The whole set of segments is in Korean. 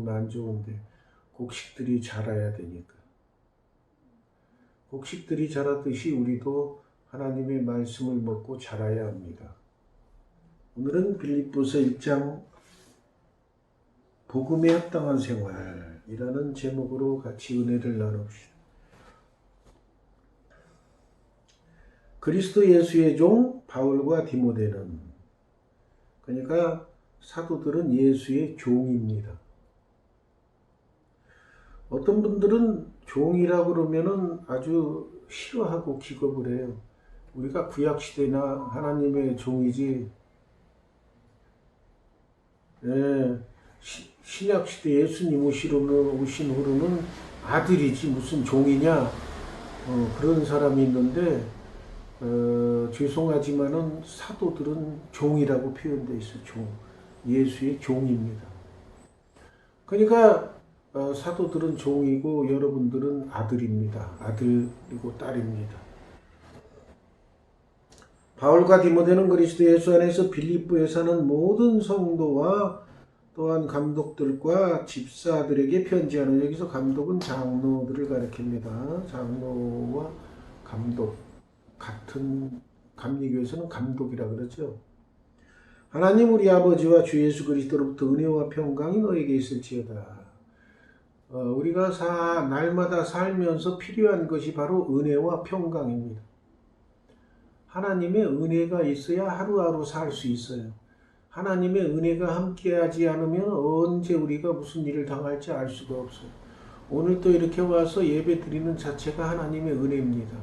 먹으면 안 좋은데 곡식들이 자라야 되니까. 곡식들이 자라듯이 우리도 하나님의 말씀을 먹고 자라야 합니다. 오늘은 빌립보서 1장 복음에 합당한 생활이라는 제목으로 같이 은혜를 나눕시다. 그리스도 예수의 종 바울과 디모데는, 그러니까 사도들은 예수의 종입니다. 어떤 분들은 종이라고 그러면은 아주 싫어하고 기겁을 해요. 우리가 구약시대나 하나님의 종이지, 신약시대 예수님 오신 후로는 아들이지 무슨 종이냐, 그런 사람이 있는데, 죄송하지만은 사도들은 종이라고 표현되어 있어요. 종. 예수의 종입니다. 그러니까 사도들은 종이고 여러분들은 아들입니다. 아들이고 딸입니다. 바울과 디모데는 그리스도 예수 안에서 빌립보에 사는 모든 성도와 또한 감독들과 집사들에게 편지하는, 여기서 감독은 장로들을 가리킵니다. 장로와 감독, 같은 감리교에서는 감독이라 그러죠. 하나님 우리 아버지와 주 예수 그리스도로부터 은혜와 평강이 너에게 있을지어다. 우리가 날마다 살면서 필요한 것이 바로 은혜와 평강입니다. 하나님의 은혜가 있어야 하루하루 살 수 있어요. 하나님의 은혜가 함께하지 않으면 언제 우리가 무슨 일을 당할지 알 수가 없어요. 오늘 또 이렇게 와서 예배 드리는 자체가 하나님의 은혜입니다.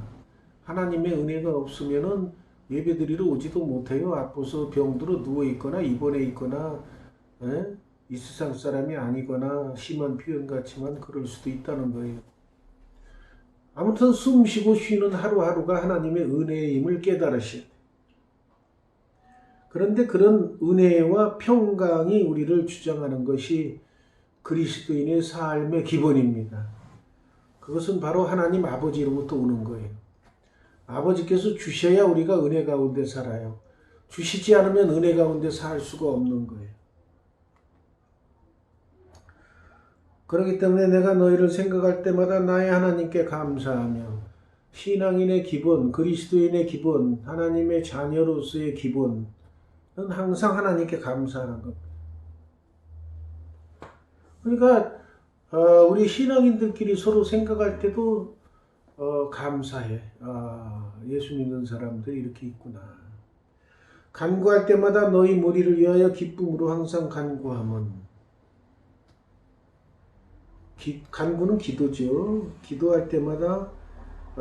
하나님의 은혜가 없으면은 예배 드리러 오지도 못해요. 아파서 병들어 누워있거나 입원해 있거나, 이 세상 사람이 아니거나, 심한 표현 같지만 그럴 수도 있다는 거예요. 아무튼 숨 쉬고 쉬는 하루하루가 하나님의 은혜임을 깨달으셔야 돼요. 그런데 그런 은혜와 평강이 우리를 주장하는 것이 그리스도인의 삶의 기본입니다. 그것은 바로 하나님 아버지로부터 오는 거예요. 아버지께서 주셔야 우리가 은혜 가운데 살아요. 주시지 않으면 은혜 가운데 살 수가 없는 거예요. 그렇기 때문에 내가 너희를 생각할 때마다 나의 하나님께 감사하며, 신앙인의 기본, 그리스도인의 기본, 하나님의 자녀로서의 기본은 항상 하나님께 감사하는 겁니다. 그러니까 우리 신앙인들끼리 서로 생각할 때도 감사해. 예수 믿는 사람들이 이렇게 있구나. 간구할 때마다 너희 머리를 위하여 기쁨으로 항상 간구함은, 간구는 기도죠. 기도할 때마다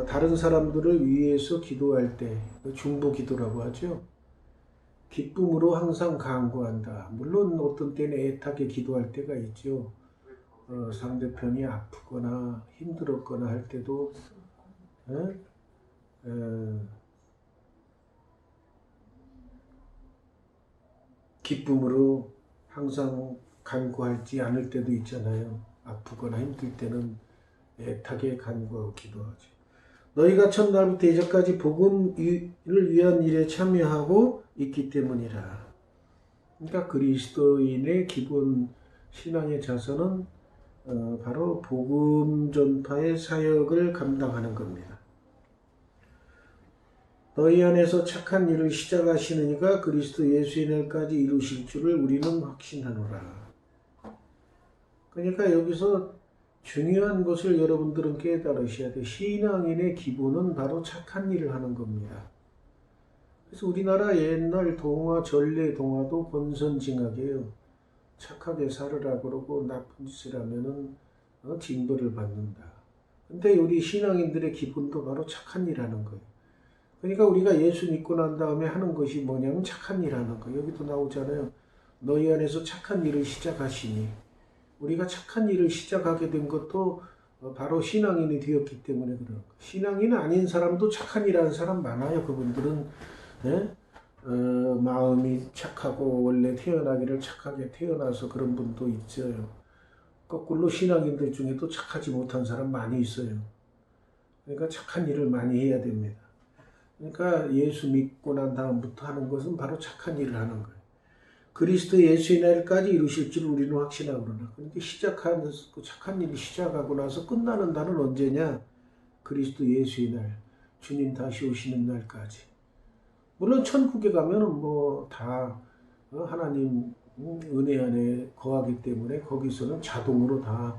다른 사람들을 위해서 기도할 때 중보 기도라고 하죠. 기쁨으로 항상 간구한다. 물론 어떤 때는 애타게 기도할 때가 있죠. 상대편이 아프거나 힘들었거나 할 때도 기쁨으로 항상 간구하지 않을 때도 있잖아요. 아프거나 힘들 때는 애타게 간구하고 기도하지. 너희가 첫날부터 이제까지 복음을 위한 일에 참여하고 있기 때문이라. 그러니까 그리스도인의 기본 신앙의 자세는 바로 복음 전파의 사역을 감당하는 겁니다. 너희 안에서 착한 일을 시작하시는 이가 그리스도 예수의 날까지 이루실 줄을 우리는 확신하노라. 그러니까 여기서 중요한 것을 여러분들은 깨달으셔야 돼요. 신앙인의 기본은 바로 착한 일을 하는 겁니다. 그래서 우리나라 옛날 동화, 전래 동화도 권선징악이에요. 착하게 살으라 그러고 나쁜 짓을 하면은 징벌을 받는다. 근데 우리 신앙인들의 기본도 바로 착한 일 하는 거예요. 그러니까 우리가 예수 믿고 난 다음에 하는 것이 뭐냐면 착한 일 하는 거예요. 여기도 나오잖아요. 너희 안에서 착한 일을 시작하시니. 우리가 착한 일을 시작하게 된 것도 바로 신앙인이 되었기 때문에 그런 거예요. 신앙인 아닌 사람도 착한 일 하는 사람 많아요. 그분들은 마음이 착하고 원래 태어나기를 착하게 태어나서 그런 분도 있어요. 거꾸로 신앙인들 중에도 착하지 못한 사람 많이 있어요. 그러니까 착한 일을 많이 해야 됩니다. 그러니까 예수 믿고 난 다음부터 하는 것은 바로 착한 일을 하는 거예요. 그리스도 예수의 날까지 이루실 줄 우리는 확신하고 그러나. 그런데 시작한 그 착한 일이 시작하고 나서 끝나는 날은 언제냐? 그리스도 예수의 날, 주님 다시 오시는 날까지. 물론 천국에 가면은 뭐 다 하나님 은혜 안에 거하기 때문에 거기서는 자동으로 다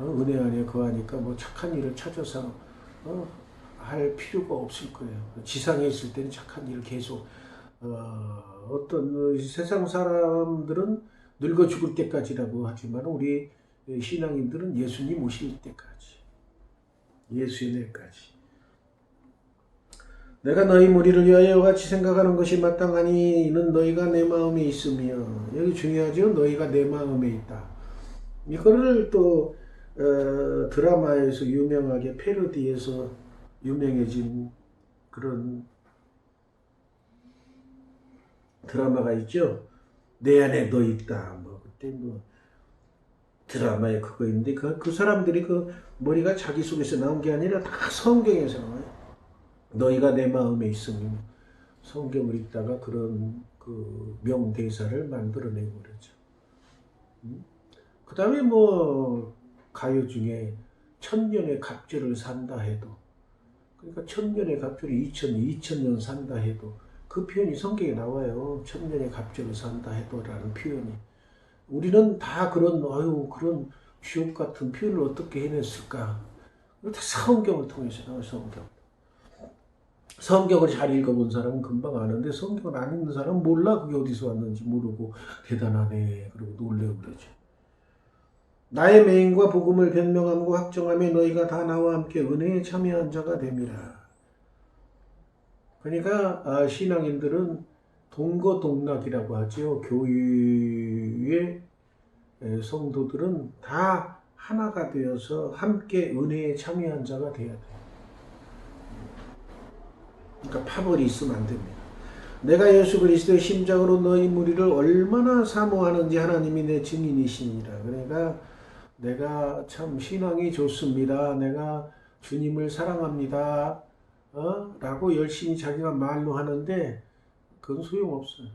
은혜 안에 거하니까 뭐 착한 일을 찾아서 할 필요가 없을 거예요. 지상에 있을 때는 착한 일을 계속 어떤 세상 사람들은 늙어 죽을 때까지라고 하지만 우리 신앙인들은 예수님 오실 때까지, 예수의 날까지. 내가 너희 무리를 위하여 같이 생각하는 것이 마땅하니 이는 너희가 내 마음에 있으며, 여기 중요하죠. 너희가 내 마음에 있다. 이거를 또 드라마에서 유명하게 패러디에서 유명해진 그런 드라마가 있죠. 내 안에 너 있다. 뭐 그때 뭐 드라마에 그거 있는데 그 사람들이 그 머리가 자기 속에서 나온 게 아니라 다 성경에서 나와요. 너희가 내 마음에 있으면 성경을 읽다가 그런 그 명대사를 만들어내고 그러죠. 그 다음에 뭐 가요 중에 천년의 갑절을 산다 해도, 그러니까 천년의 갑절을 2000년 산다 해도 그 표현이 성경에 나와요. 천년의 갑절을 산다 해도라는 표현이. 우리는 다 그런 그런 주옥 같은 표현을 어떻게 해냈을까? 다 성경을 통해서 나와요. 성경을 잘 읽어본 사람은 금방 아는데 성경을 안 읽는 사람은 몰라. 그게 어디서 왔는지 모르고 대단하네 그러고 놀래고 그러죠. 나의 맹인과 복음을 변명함과 확정하며 너희가 다 나와 함께 은혜에 참여한 자가 됨이라. 그러니까 신앙인들은 동거동락이라고 하죠. 교회의 성도들은 다 하나가 되어서 함께 은혜에 참여한 자가 돼야 돼요. 그러니까 파벌이 있으면 안 됩니다. 내가 예수 그리스도의 심장으로 너희 무리를 얼마나 사모하는지 하나님이 내 증인이시니라. 그러니까 내가 참 신앙이 좋습니다. 내가 주님을 사랑합니다. 라고 열심히 자기가 말로 하는데 그건 소용없어요.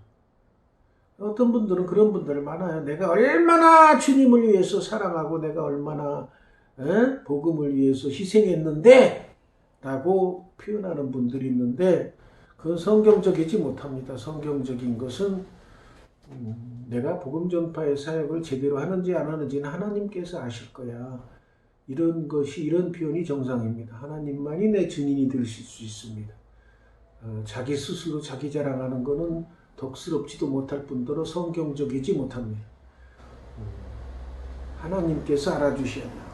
어떤 분들은 그런 분들 많아요. 내가 얼마나 주님을 위해서 사랑하고 내가 얼마나 복음을 위해서 희생했는데 라고 표현하는 분들이 있는데 그건 성경적이지 못합니다. 성경적인 것은 내가 복음 전파의 사역을 제대로 하는지 안 하는지는 하나님께서 아실 거야. 이런 표현이 정상입니다. 하나님만이 내 증인이 되실 수 있습니다. 자기 스스로 자기 자랑하는 것은 덕스럽지도 못할 뿐더러 성경적이지 못합니다. 하나님께서 알아주셔야 돼요.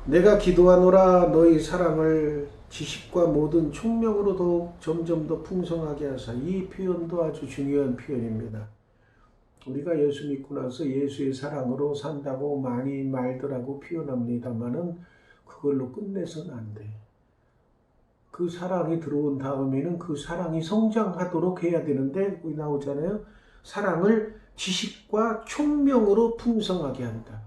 내가 기도하노라 너희 사랑을 지식과 모든 총명으로 더욱 점점 더 풍성하게 하사. 이 표현도 아주 중요한 표현입니다. 우리가 예수 믿고 나서 예수의 사랑으로 산다고 많이 말들하고 표현합니다만은 그걸로 끝내서는 안 돼. 그 사랑이 들어온 다음에는 그 사랑이 성장하도록 해야 되는데 거기 나오잖아요. 사랑을 지식과 총명으로 풍성하게 한다.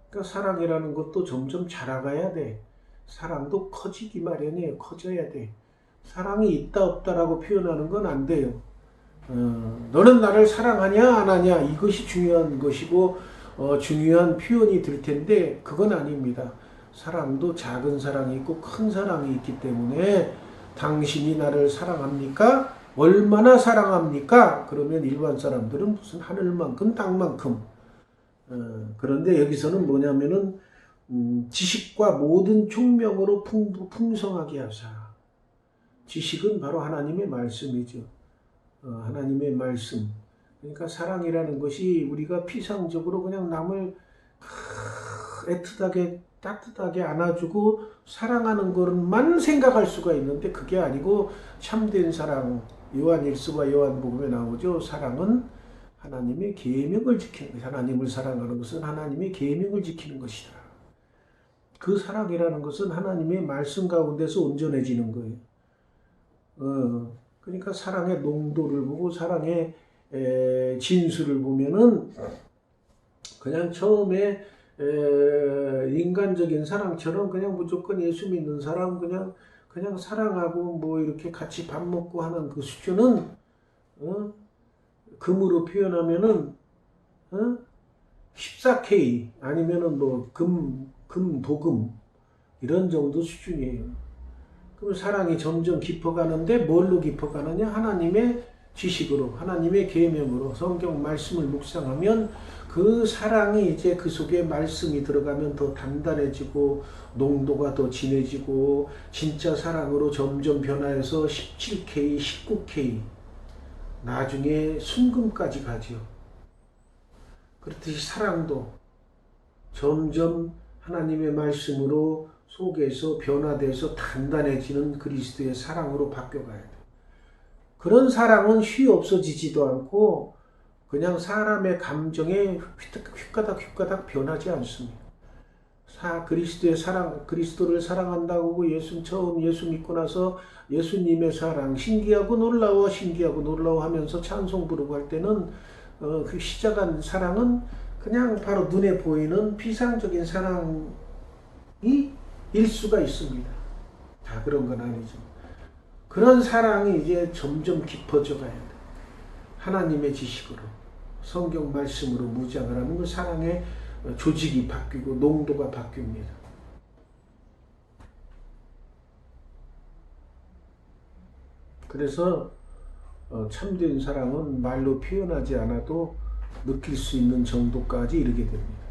그러니까 사랑이라는 것도 점점 자라가야 돼. 사랑도 커지기 마련이에요. 커져야 돼. 사랑이 있다 없다라고 표현하는 건 안 돼요. 너는 나를 사랑하냐 안 하냐 이것이 중요한 것이고 중요한 표현이 될 텐데 그건 아닙니다. 사랑도 작은 사랑이 있고 큰 사랑이 있기 때문에 당신이 나를 사랑합니까? 얼마나 사랑합니까? 그러면 일반 사람들은 무슨 하늘만큼 땅만큼. 그런데 여기서는 뭐냐면은 지식과 모든 총명으로 풍성하게 하사. 지식은 바로 하나님의 말씀이죠. 하나님의 말씀. 그러니까 사랑이라는 것이 우리가 피상적으로 그냥 남을 애틋하게 따뜻하게 안아주고 사랑하는 것만 생각할 수가 있는데 그게 아니고 참된 사랑, 요한일서와 요한복음에 나오죠. 사랑은 하나님의 계명을 지키는 것이다. 하나님을 사랑하는 것은 하나님의 계명을 지키는 것이다. 그 사랑이라는 것은 하나님의 말씀 가운데서 온전해지는 거예요. 그러니까 사랑의 농도를 보고 사랑의 진수를 보면은 그냥 처음에 인간적인 사랑처럼 그냥 무조건 예수 믿는 사람 그냥 사랑하고 뭐 이렇게 같이 밥 먹고 하는 그 수준은 금으로 표현하면은 14K 아니면은 뭐 도금 이런 정도 수준이에요. 그럼 사랑이 점점 깊어가는데 뭘로 깊어가느냐? 하나님의 지식으로, 하나님의 계명으로 성경 말씀을 묵상하면 그 사랑이 이제 그 속에 말씀이 들어가면 더 단단해지고 농도가 더 진해지고 진짜 사랑으로 점점 변화해서 17K, 19K 나중에 순금까지 가죠. 그렇듯이 사랑도 점점 하나님의 말씀으로 속에서 변화돼서 단단해지는 그리스도의 사랑으로 바뀌어가야 돼요. 그런 사랑은 쉬 없어지지도 않고 그냥 사람의 감정에 휙가닥 변하지 않습니다. 그리스도의 사랑, 그리스도를 사랑한다고 처음 예수 믿고 나서 예수님의 사랑, 신기하고 놀라워 하면서 찬송 부르고 할 때는 그 시작한 사랑은 그냥 바로 눈에 보이는 피상적인 사랑이 일 수가 있습니다. 다 그런 건 아니죠. 그런 사랑이 이제 점점 깊어져 가야 돼요. 하나님의 지식으로, 성경 말씀으로 무장을 하는 그 사랑의 조직이 바뀌고 농도가 바뀝니다. 그래서 참된 사랑은 말로 표현하지 않아도 느낄 수 있는 정도까지 이르게 됩니다.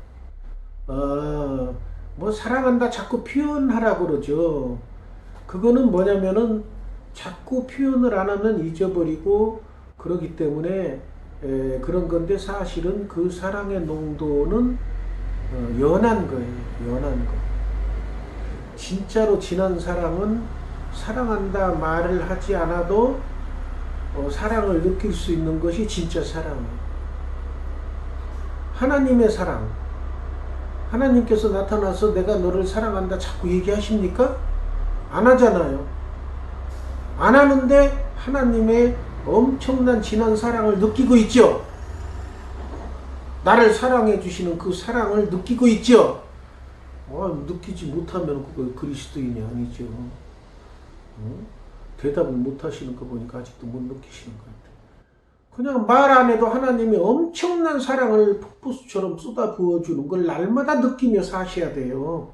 뭐 사랑한다 자꾸 표현하라고 그러죠. 그거는 뭐냐면은 자꾸 표현을 안 하면 잊어버리고 그러기 때문에 그런 건데 사실은 그 사랑의 농도는 연한 거예요. 연한 거. 진짜로 진한 사랑은 사랑한다 말을 하지 않아도 사랑을 느낄 수 있는 것이 진짜 사랑이에요. 하나님의 사랑. 하나님께서 나타나서 내가 너를 사랑한다 자꾸 얘기하십니까? 안 하잖아요. 안 하는데 하나님의 엄청난 진한 사랑을 느끼고 있죠. 나를 사랑해 주시는 그 사랑을 느끼고 있죠. 느끼지 못하면 그거 그리스도인이 아니죠. 대답을 못 하시는 거 보니까 아직도 못 느끼시는 것 같아요. 그냥 말 안 해도 하나님이 엄청난 사랑을 폭포수처럼 쏟아 부어주는 걸 날마다 느끼며 사셔야 돼요.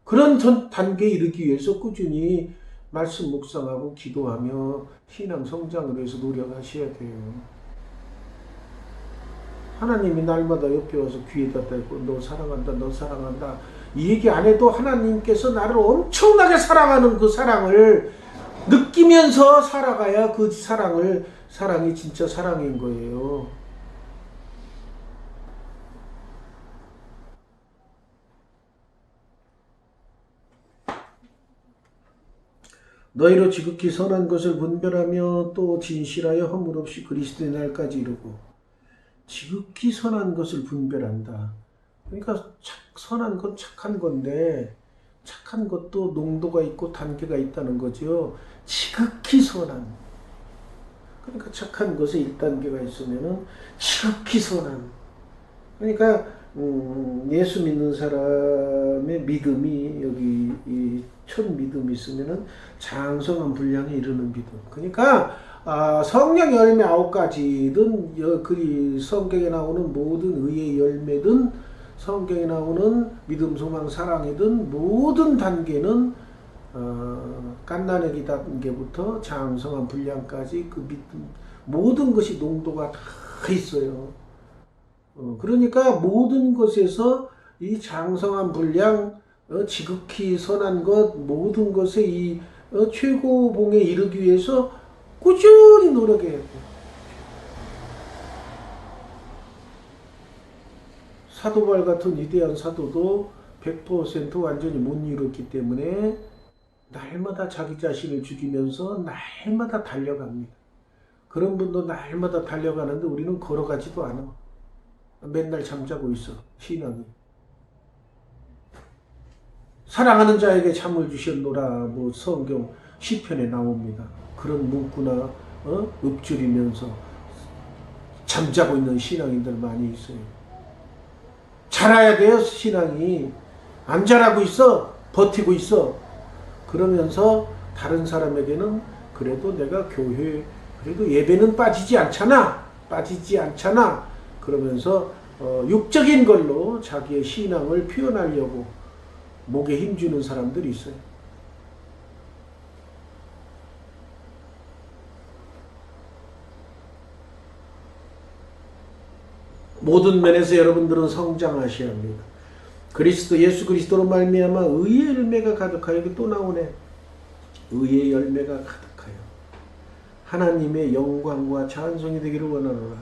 그런 단계에 이르기 위해서 꾸준히 말씀 묵상하고 기도하며 신앙 성장을 위해서 노력하셔야 돼요. 하나님이 날마다 옆에 와서 귀에다 대고 너 사랑한다 너 사랑한다 이 얘기 안 해도 하나님께서 나를 엄청나게 사랑하는 그 사랑을 느끼면서 살아가야 그 사랑이 진짜 사랑인 거예요. 너희로 지극히 선한 것을 분별하며 또 진실하여 허물 없이 그리스도의 날까지 이르고. 지극히 선한 것을 분별한다. 그러니까 선한 건 착한 건데 착한 것도 농도가 있고 단계가 있다는 거죠. 지극히 선한. 그러니까 착한 것에 1단계가 있으면은 지극히 선한. 그러니까 예수 믿는 사람의 믿음이 여기 이 첫 믿음이 있으면은 장성한 분량에 이르는 믿음. 그러니까 성령 열매 9가지든 그 성경에 나오는 모든 의의 열매든 성경에 나오는 믿음, 소망, 사랑이든 모든 단계는 갓난아기 단계부터 장성한 분량까지 그 믿음 모든 것이 농도가 다 있어요. 그러니까 모든 것에서 이 장성한 분량, 지극히 선한 것, 모든 것에 이 최고봉에 이르기 위해서 꾸준히 노력해야 돼요. 사도발 같은 위대한 사도도 100% 완전히 못 이뤘기 때문에 날마다 자기 자신을 죽이면서 날마다 달려갑니다. 그런 분도 날마다 달려가는데 우리는 걸어가지도 않아. 맨날 잠자고 있어, 신앙이. 사랑하는 자에게 잠을 주셨노라, 뭐 성경 시편에 나옵니다. 그런 문구나 읊조리면서 잠자고 있는 신앙인들 많이 있어요. 자라야 돼요, 신앙이. 안 자라고 있어, 버티고 있어. 그러면서 다른 사람에게는 그래도 내가 교회, 그래도 예배는 빠지지 않잖아. 빠지지 않잖아. 그러면서 육적인 걸로 자기의 신앙을 표현하려고 목에 힘주는 사람들이 있어요. 모든 면에서 여러분들은 성장하셔야 합니다. 예수 그리스도로 말미암아 의의 열매가 가득하여. 이게 또 나오네. 의의 열매가 가득하여 하나님의 영광과 찬송이 되기를 원하노라.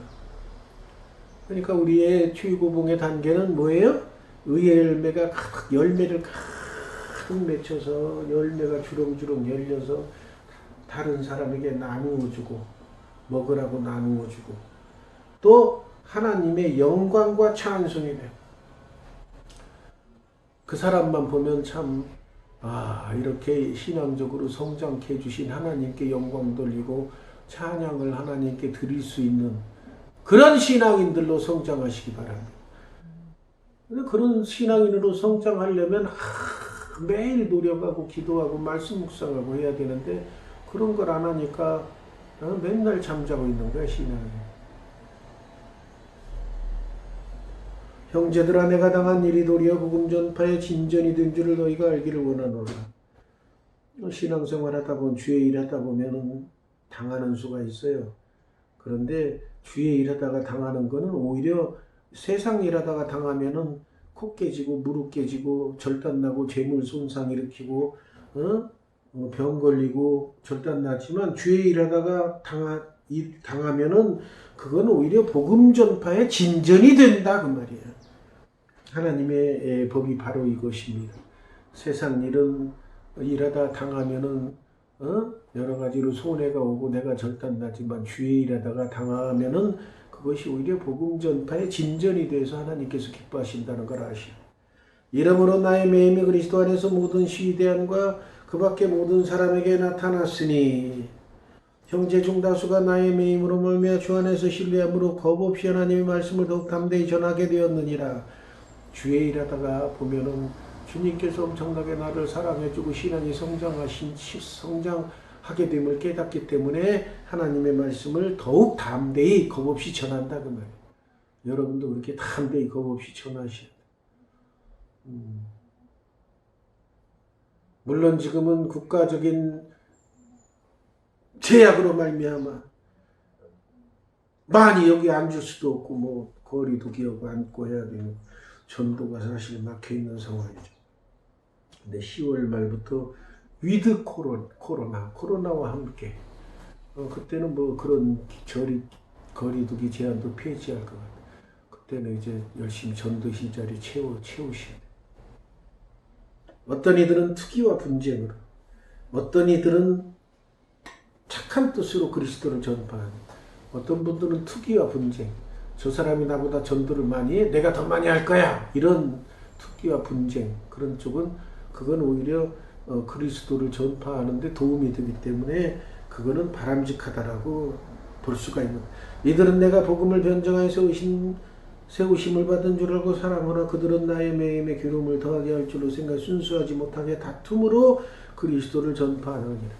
그러니까 우리의 최고봉의 단계는 뭐예요? 의의 열매가 가득, 열매를 가득 맺혀서 열매가 주렁주렁 열려서 다른 사람에게 나누어주고 먹으라고 나누어주고 또 하나님의 영광과 찬송이 되고 그 사람만 보면 참 이렇게 신앙적으로 성장케 해주신 하나님께 영광 돌리고 찬양을 하나님께 드릴 수 있는 그런 신앙인들로 성장하시기 바랍니다. 그런 신앙인으로 성장하려면 매일 노력하고 기도하고 말씀 묵상하고 해야 되는데 그런 걸 안 하니까 맨날 잠자고 있는 거야, 신앙이. 형제들아, 내가 당한 일이 도리어 복음 전파의 진전이 된 줄을 너희가 알기를 원하노라. 신앙생활 하다 보면 주의 일 하다 보면 당하는 수가 있어요. 그런데 주의 일 하다가 당하는 거는 오히려 세상 일 하다가 당하면은 코 깨지고 무릎 깨지고 절단 나고 재물 손상 일으키고 병 걸리고 절단 나지만 주의 일 하다가 당하면은 그건 오히려 복음 전파의 진전이 된다 그 말이에요. 하나님의 법이 바로 이것입니다. 세상 일은 일하다 당하면은 여러 가지로 손해가 오고 내가 절단 나지만 주의 일하다가 당하면은 그것이 오히려 복음 전파의 진전이 돼서 하나님께서 기뻐하신다는 걸 아시오. 이러므로 나의 매임이 그리스도 안에서 모든 시대함과 그 밖에 모든 사람에게 나타났으니 형제 중다수가 나의 매임으로 말미암아 주 안에서 신뢰함으로 겁없이 하나님의 말씀을 더욱 담대히 전하게 되었느니라. 주의 일하다가 보면은 주님께서 엄청나게 나를 사랑해주고 신앙이 성장하게 됨을 깨닫기 때문에 하나님의 말씀을 더욱 담대히 겁없이 전한다 그 말이에요. 여러분도 그렇게 담대히 겁없이 전하셔야 돼요. 물론 지금은 국가적인 제약으로 말미암아 많이 여기 앉을 수도 없고 뭐 거리두기하고 앉고 해야 되는 전도가 사실 막혀있는 상황이죠. 근데 10월 말부터 위드 코로나와 함께 그때는 뭐 그런 거리두기 제한도 폐지할 것 같아요. 그때는 이제 열심히 전도 시절이 채우셔야 돼요. 어떤 이들은 투기와 분쟁으로, 어떤 이들은 착한 뜻으로 그리스도를 전파하는, 어떤 분들은 투기와 분쟁, 저 사람이 나보다 전도를 많이 해? 내가 더 많이 할 거야! 이런 투기와 분쟁, 그런 쪽은 그건 오히려 그리스도를 전파하는 데 도움이 되기 때문에 그거는 바람직하다라고 볼 수가 있는. 이들은 내가 복음을 변정하여 세우심을 받은 줄 알고 사랑하나 그들은 나의 매임에 괴로움을 더하게 할 줄로 생각 순수하지 못하게 다툼으로 그리스도를 전파하느니라.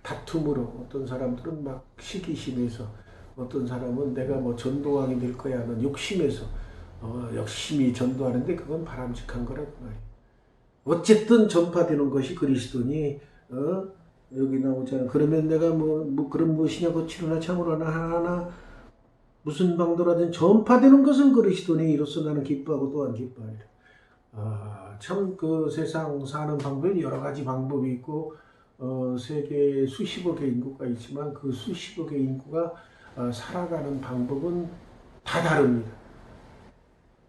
다툼으로 어떤 사람들은 막 시기심에서 어떤 사람은 내가 뭐 전도왕이 될 거야 하는 욕심에서 열심히 전도하는데 그건 바람직한 거라고 말이에요. 어쨌든 전파되는 것이 그리스도니 여기 나오잖아. 그러면 내가 뭐 그런 무엇이냐 거칠으나 참으로나 하나 무슨 방도라든 전파되는 것은 그리스도니 이로써 나는 기뻐하고 또한 기뻐하리라. 참 그 세상 사는 방법이 여러 가지 방법이 있고 세계 수십억의 인구가 있지만 그 수십억의 인구가 살아가는 방법은 다 다릅니다.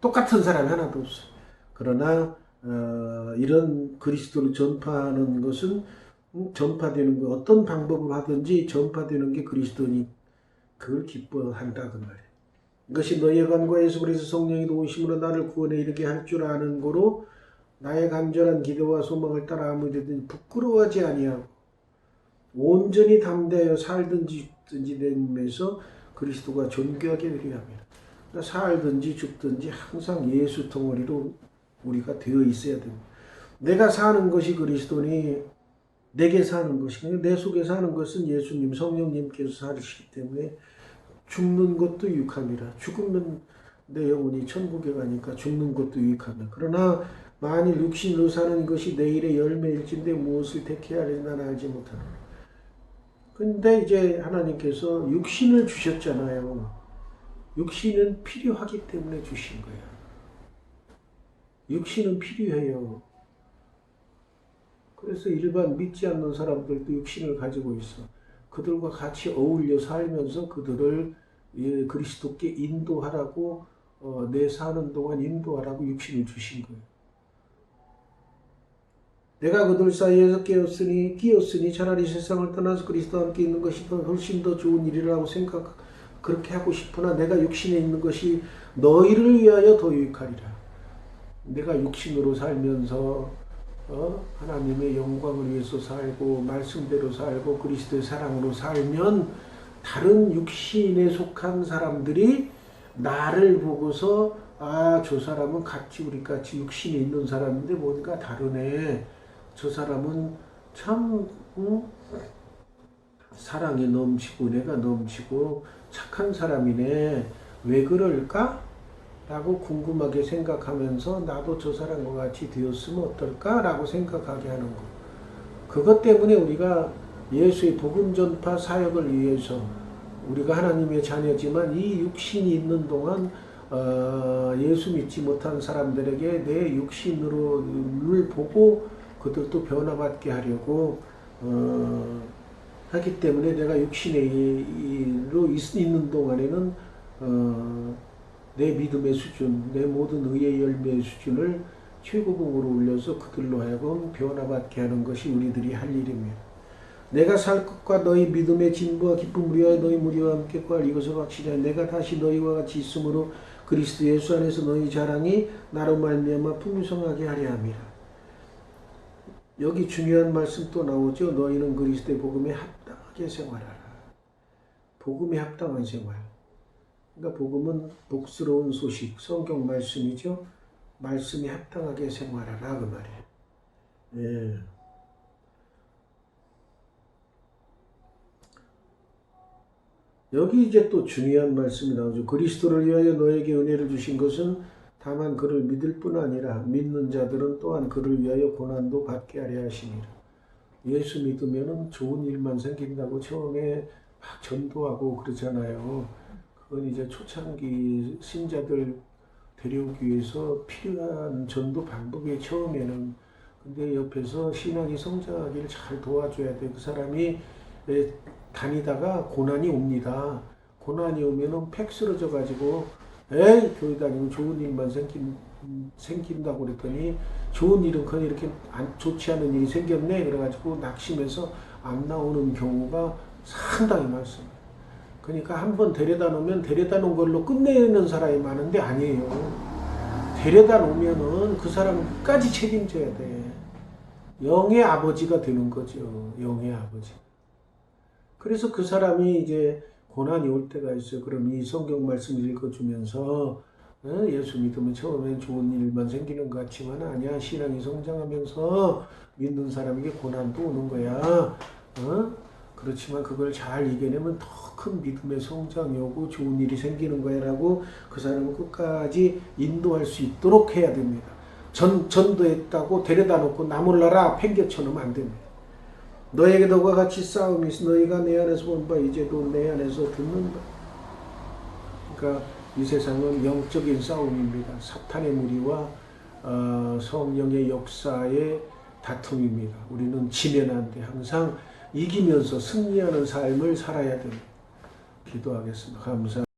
똑같은 사람이 하나도 없어요. 그러나 이런 그리스도를 전파하는 것은 전파되는 것, 어떤 방법을 하든지 전파되는 게 그리스도니 그걸 기뻐한다 그 말이에요. 이것이 너희의 간과 예수 그리스도 성령이 도우심으로 나를 구원에 이르게 할 줄 아는 거로 나의 간절한 기도와 소망을 따라 아무데든지 부끄러워하지 아니하고 온전히 담대하여 살든지 죽든지 됨에서 그리스도가 존귀하게 되려 합니다. 그러니까 살든지 죽든지 항상 예수 덩어리로 우리가 되어 있어야 됩니다. 내가 사는 것이 그리스도니 내게 사는 것이 내 속에 사는 것은 예수님 성령님께서 살으시기 때문에 죽는 것도 유익함이라. 죽으면 내 영혼이 천국에 가니까 죽는 것도 유익함이라. 그러나 만일 육신으로 사는 것이 내일의 열매일진데 무엇을 택해야 하는지 나는 알지 못하노라. 근데 이제 하나님께서 육신을 주셨잖아요. 육신은 필요하기 때문에 주신 거야. 육신은 필요해요. 그래서 일반 믿지 않는 사람들도 육신을 가지고 있어. 그들과 같이 어울려 살면서 그들을 그리스도께 인도하라고 내 사는 동안 인도하라고 육신을 주신 거예요. 내가 그들 사이에서 끼었으니 차라리 세상을 떠나서 그리스도와 함께 있는 것이 훨씬 더 좋은 일이라고 그렇게 하고 싶으나 내가 육신에 있는 것이 너희를 위하여 더 유익하리라. 내가 육신으로 살면서 하나님의 영광을 위해서 살고 말씀대로 살고 그리스도의 사랑으로 살면 다른 육신에 속한 사람들이 나를 보고서 저 사람은 우리 같이 육신에 있는 사람인데 뭔가 다르네. 저 사람은 참 사랑에 넘치고 내가 넘치고 착한 사람이네. 왜 그럴까? 라고 궁금하게 생각하면서 나도 저 사람과 같이 되었으면 어떨까? 라고 생각하게 하는 것. 그것 때문에 우리가 예수의 복음 전파 사역을 위해서 우리가 하나님의 자녀지만 이 육신이 있는 동안 예수 믿지 못한 사람들에게 내 육신을 보고 그들도 변화받게 하려고 하기 때문에 내가 육신으로 있는 동안에는 내 믿음의 수준, 내 모든 의의 열매의 수준을 최고봉으로 올려서 그들로 하여금 변화받게 하는 것이 우리들이 할 일입니다. 내가 살 것과 너희 믿음의 진보와 기쁨을 위하여 너희 무리와 함께 구할 이것을 확실히 하여 내가 다시 너희와 같이 있으므로 그리스도 예수 안에서 너희 자랑이 나로 말미암아 풍성하게 하려 함이라. 여기 중요한 말씀 또 나오죠. 너희는 그리스도의 복음에 합당하게 생활하라. 복음에 합당한 생활. 그러니까 복음은 복스러운 소식, 성경 말씀이죠. 말씀에 합당하게 생활하라 그 말이에요. 예. 여기 이제 또 중요한 말씀이 나오죠. 그리스도를 위하여 너에게 은혜를 주신 것은 다만 그를 믿을 뿐 아니라 믿는 자들은 또한 그를 위하여 고난도 받게 하려 하시니라. 예수 믿으면 좋은 일만 생긴다고 처음에 막 전도하고 그러잖아요. 그건 이제 초창기 신자들 데려오기 위해서 필요한 전도 방법이 처음에는. 근데 옆에서 신앙이 성장하기를 잘 도와줘야 돼. 그 사람이 다니다가 고난이 옵니다. 고난이 오면은 팩 쓰러져 가지고 에이 교회 다니면 좋은 일만 생긴다고 그랬더니 좋은 일은 이렇게 좋지 않은 일이 생겼네 그래가지고 낙심해서 안 나오는 경우가 상당히 많습니다. 그러니까 한번 데려다 놓으면 데려다 놓은 걸로 끝내는 사람이 많은데 아니에요. 데려다 놓으면은 그 사람 끝까지 책임져야 돼. 영의 아버지가 되는 거죠. 영의 아버지. 그래서 그 사람이 이제 고난이 올 때가 있어요. 그럼 이 성경 말씀을 읽어주면서 예수 믿으면 처음엔 좋은 일만 생기는 것 같지만 아니야. 신앙이 성장하면서 믿는 사람에게 고난도 오는 거야. 그렇지만 그걸 잘 이겨내면 더 큰 믿음의 성장이 오고 좋은 일이 생기는 거야 라고 그 사람을 끝까지 인도할 수 있도록 해야 됩니다. 전도했다고 데려다 놓고 나 몰라라 팽개쳐 놓으면 안 됩니다. 너에게 너와 같이 싸움이 있어 너희가 내 안에서 본 바 이제도 내 안에서 듣는 바. 그러니까 이 세상은 영적인 싸움입니다. 사탄의 무리와 성령의 역사의 다툼입니다. 우리는 지면 안 돼. 항상 이기면서 승리하는 삶을 살아야 됩니다. 기도하겠습니다. 감사합니다.